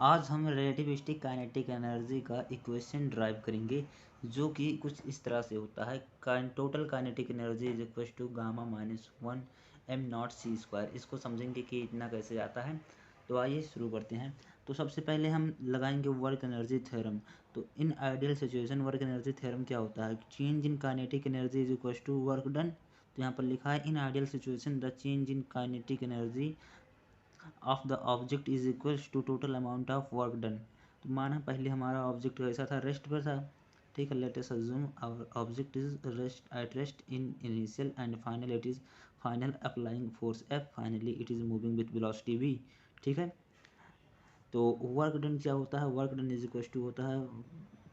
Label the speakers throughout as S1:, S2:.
S1: आज हम relativistic kinetic energy का इक्वेशन ड्राइव करेंगे जो कि कुछ इस तरह से होता है। Total kinetic energy is equal to gamma minus 1 m naught C square. इसको समझेंगे कि इतना कैसे आता है। तो आइए शुरू करते हैं। तो सबसे पहले हम लगाएंगे वर्क एनर्जी थ्योरम। तो in ideal situation work energy theorem क्या होता है? Change in kinetic energy is equal to work done. तो यहाँ पर लिखा है in ideal situation the change in kinetic energy of the object is equals to total amount of work done. तो माना पहले हमारा ऑब्जेक्ट कैसा था, रेस्ट पर था। ठीक है, let us assume our object is rest at rest in initial and final it is final applying force F, finally it is moving with velocity v. ठीक है, तो वर्क डन क्या होता है? Work done is equal to होता है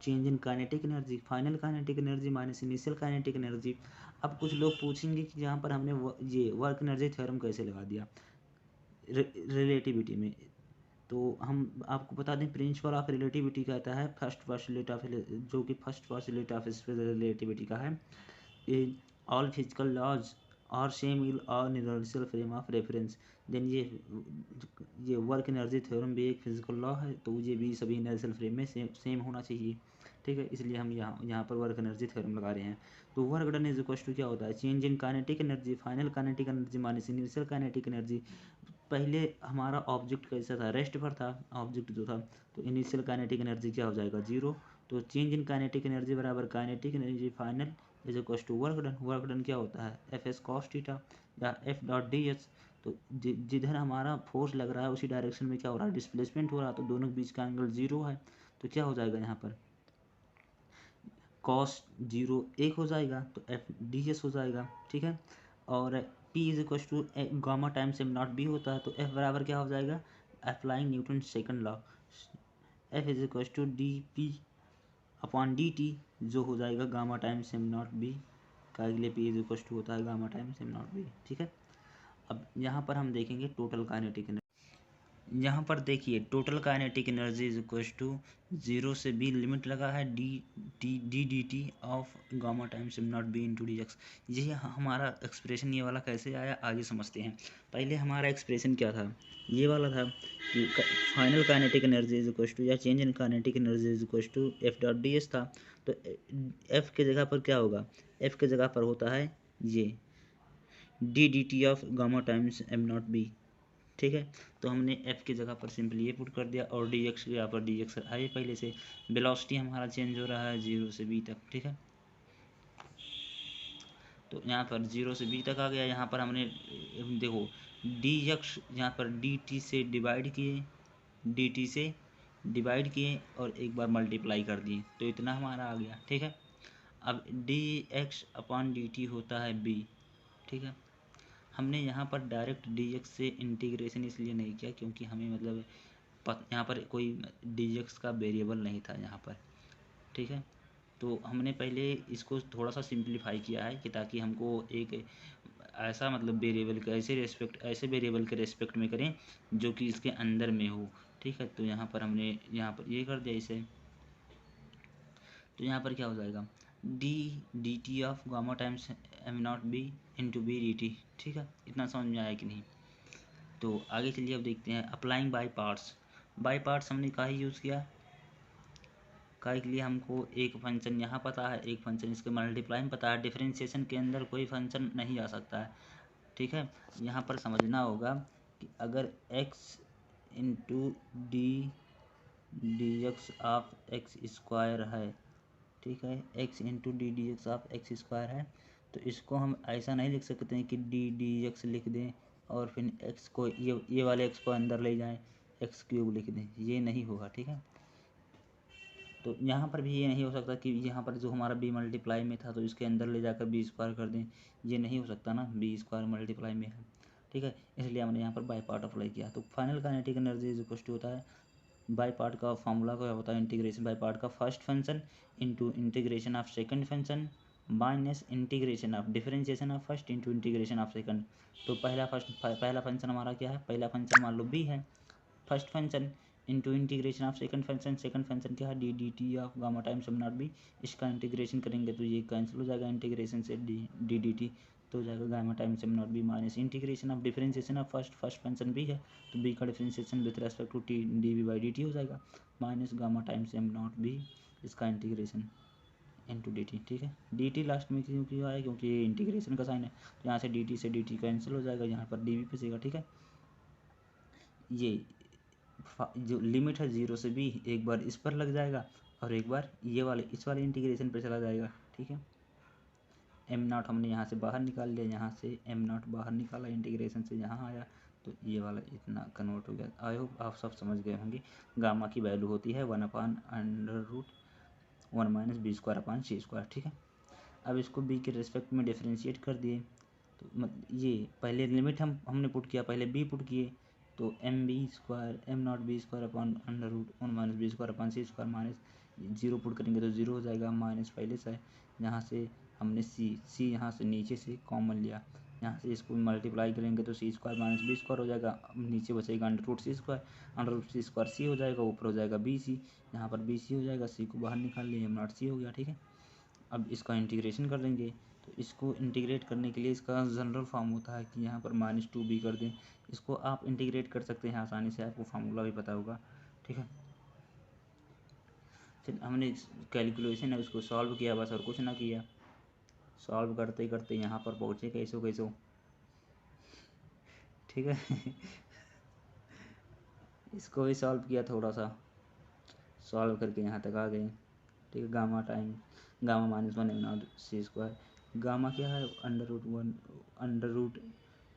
S1: change in kinetic energy, final kinetic energy minus initial kinetic energy. अब कुछ लोग पूछेंगे कि यहाँ पर हमने ये वर्क एनर्जी थ्योरम कैसे लगा दिया रिलेटिविटी में। तो हम आपको बता दें प्रिंसिपल ऑफ रिलेटिविटी कहता है फर्स्ट पोस्टुलेट ऑफ, जो कि फर्स्ट पोस्टुलेट ऑफ रिलेटिविटी का है, ऑल फिजिकल लॉज और same in all universal frame of reference. Then ये वर्क एनर्जी थ्योरम भी एक फिजिकल लॉ है, तो ये भी सभी यूनिवर्सल फ्रेम में सेम होना चाहिए। ठीक है, इसलिए हम यहाँ पर वर्क एनर्जी थ्योरम लगा रहे हैं। तो work done is equal to क्या होता है? Change in kinetic energy, final kinetic energy minus initial kinetic energy. पहले हमारा ऑब्जेक्ट कैसा था? रेस्ट पर था ऑब्जेक्ट जो था, तो इनिशियल काइनेटिक एनर्जी क्या हो जाएगा? जीरो। तो चेंज इन काइनेटिक एनर्जी बराबर kinetic energy final is equal to work done. Work done क्या होता है? एफ एस कॉस थीटा या एफ डॉट डी एच। तो जिधर हमारा फोर्स लग रहा है उसी डायरेक्शन में क्या हो रहा है? डिस्प्लेसमेंट हो रहा है, तो दोनों के बीच का एंगल जीरो है। तो क्या हो जाएगा यहाँ पर? कॉस जीरो एक हो जाएगा, तो एफ डी एस हो जाएगा। ठीक है, और P is equal to gamma times m naught v होता है, तो F बराबर क्या हो जाएगा? Applying Newton second law, F is equal to d p upon d t, जो हो जाएगा gamma times m naught v का अगले P इज इक्वल टू होता है gamma times m naught v. ठीक है, अब यहाँ पर हम देखेंगे टोटल काइनेटिक। यहाँ पर देखिए total kinetic energy is equal to zero से बी लिमिट लगा है d t of gamma times m naught v into d x. ये हमारा एक्सप्रेशन ये वाला कैसे आया आगे समझते हैं। पहले हमारा एक्सप्रेशन क्या था? ये वाला था कि final kinetic energy is equal to या change in kinetic energy is equal to F dot D S था। तो एफ के जगह पर क्या होगा? एफ के जगह पर होता है ये D t of gamma times m naught v. ठीक है, तो हमने f की जगह पर सिंपली ये पुट कर दिया और dx यहाँ पर dx आए पहले से। वेलोसिटी हमारा चेंज हो रहा है 0 से b तक। ठीक है, तो यहाँ पर 0 से b तक आ गया। यहाँ पर हमने देखो dx यहाँ पर dt से डिवाइड किए और एक बार मल्टीप्लाई कर दिए, तो इतना हमारा आ गया। ठीक है, अब dx अपॉन dt होता है b। ठीक है, हमने यहाँ पर डायरेक्ट dx से इंटीग्रेशन इसलिए नहीं किया क्योंकि हमें मतलब यहाँ पर कोई dx का वेरिएबल नहीं था यहाँ पर। ठीक है, तो हमने पहले इसको थोड़ा सा सिंप्लीफाई किया है कि ताकि हमको एक ऐसा मतलब वेरिएबल का ऐसे वेरिएबल के रेस्पेक्ट में करें जो कि इसके अंदर में हो। ठीक है, तो यहाँ पर हमने यहाँ पर ये कर दिया इसे। तो यहाँ पर क्या हो जाएगा? D t of gamma times m naught v into v d t. ठीक है, इतना समझ में आया कि नहीं? तो आगे चलिए अब देखते हैं applying by parts. By parts हमने का ही यूज़ किया, काहे के लिए? हमको एक फंक्शन यहाँ पता है, एक फंक्शन इसके मल्टीप्लाई में पता है। डिफरेंशिएशन के अंदर कोई फंक्शन नहीं आ सकता है। ठीक है, यहाँ पर समझना होगा कि अगर x into d x of x square है, ठीक है, x into d x of x square है, तो इसको हम ऐसा नहीं लिख सकते हैं कि डी एक्स लिख दें और फिर x को ये वाले x को अंदर ले जाएं, एक्स क्यूब लिख दें, ये नहीं होगा। ठीक है, तो यहाँ पर भी ये नहीं हो सकता कि यहाँ पर जो हमारा b मल्टीप्लाई में था तो इसके अंदर ले जाकर बी स्क्वायर कर दें, ये नहीं हो सकता ना, बी स्क्वायर मल्टीप्लाई में है। ठीक है, इसलिए हमने यहाँ पर बाय पार्ट अप्लाई किया। तो final kinetic energy is equal to होता है बाय पार्ट का फॉर्मूला क्या होता है? इंटीग्रेशन बाय पार्ट का first function into integration of second function minus integration of differentiation of first into integration of second. तो पहला फंक्शन हमारा क्या है? पहला फंक्शन मान लो b है, first function into integration of second function क्या है? D t of gamma times m naught v. इसका इंटीग्रेशन करेंगे तो ये कैंसिल हो जाएगा इंटीग्रेशन से डी टी। तो हो जाएगा gamma times m naught v minus integration of differentiation of first function v है, तो बी का differentiation with respect to t d v by d t हो जाएगा minus gamma times m naught v इसका integration into d t. ठीक है, d T last में क्यों आया, क्योंकि ये इंटीग्रेशन का साइन है, तो यहाँ से डी टी कैंसिल हो जाएगा, यहाँ पर डी वी बचेगा। ठीक है, ये जो लिमिट है 0 से बी एक बार इस पर लग जाएगा और एक बार ये वाले इस वाले इंटीग्रेशन पर चला जाएगा। ठीक है, एम नॉट हमने यहाँ से बाहर निकाल लिया, यहाँ से एम नॉट बाहर निकाला इंटीग्रेशन से, यहाँ आया तो ये वाला इतना कन्वर्ट हो गया। आई होप आप सब समझ गए होंगे। गामा की वैल्यू होती है 1/√1 minus B square upon c square. ठीक है, अब इसको बी के रिस्पेक्ट में डिफ्रेंशिएट कर दिए, तो ये पहले लिमिट हमने पुट किया, पहले बी पुट किए, तो m v square m naught v square upon √1 minus B square upon सी स्क्वायर माइनस 0 पुट करेंगे तो 0 हो जाएगा, माइनस पहले से है, यहाँ से हमने सी यहाँ से नीचे से कॉमन लिया, यहाँ से इसको मल्टीप्लाई करेंगे तो सी स्क्वायर माइनस बी स्क्वायर हो जाएगा, नीचे बचेगा √c² सी हो जाएगा, ऊपर हो जाएगा बी सी, यहाँ पर बी सी हो जाएगा, सी को बाहर निकाल लिए, एम नॉट सी हो गया। ठीक है, अब इसका इंटीग्रेशन कर देंगे, तो इसको इंटीग्रेट करने के लिए इसका जनरल फॉर्म होता है कि यहाँ पर -2b कर दें, इसको आप इंटीग्रेट कर सकते हैं आसानी से, आपको फार्मूला भी पता होगा। ठीक है, फिर हमने कैलकुलेशन है उसको सॉल्व किया, बस और कुछ ना किया, सॉल्व करते करते यहाँ पर पहुँचे कैसो कैसो। ठीक है इसको भी सॉल्व किया, थोड़ा सा सॉल्व करके यहाँ तक आ गए। ठीक है, गामा -1 एम नॉट सी स्क्वायर, गामा क्या है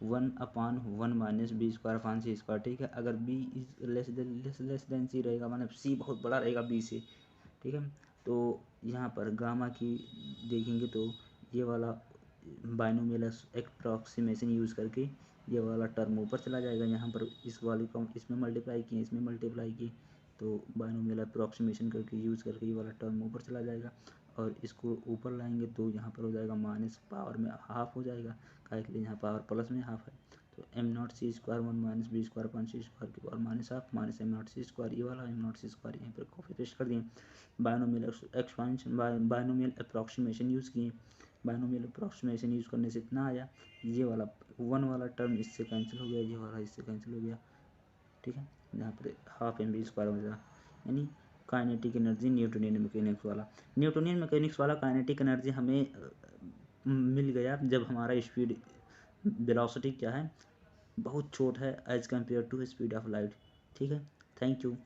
S1: √1 minus B square upon c square. ठीक है, अगर v is less than c रहेगा, मतलब सी बहुत बड़ा रहेगा बी से। ठीक है, तो यहाँ पर गामा की देखेंगे तो ये वाला बाइनोमियल एप्रोक्सीमेशन यूज़ करके ये वाला टर्म ऊपर चला जाएगा, यहाँ पर इस वाले को इसमें मल्टीप्लाई किए, इसमें मल्टीप्लाई किए, तो बाइनोमियल अप्रोक्सीमेशन करके यूज़ करके ये वाला टर्म ऊपर चला जाएगा, और इसको ऊपर लाएंगे तो यहाँ पर हो जाएगा माइनस पावर में हाफ हो जाएगा, काहे के लिए यहाँ पावर प्लस में हाफ है, तो एम नॉट सी square 1 minus B square upon सी स्क्वायर की power minus half minus M naught सी स्क्वायर, ये वाला एम नॉट सी स्क्वायर यहाँ पर कॉपी पेस्ट कर दिए, बाइनोमियल अप्रोक्सीमेशन यूज़ किए, बाइनोमियल अप्रोक्सीमेशन यूज़ करने से इतना आया, ये वाला 1 वाला टर्म इससे कैंसिल हो गया, ये वाला इससे कैंसिल हो गया। ठीक है, यहाँ पर हाफ एम बी स्क्वायर हो जाएगा, यानी काइनेटिक एनर्जी न्यूटोनियन मैकेनिक्स वाला काइनेटिक एनर्जी हमें मिल गया जब हमारा स्पीड वेलोसिटी क्या है, बहुत छोट है as compared to speed of light. ठीक है, थैंक यू।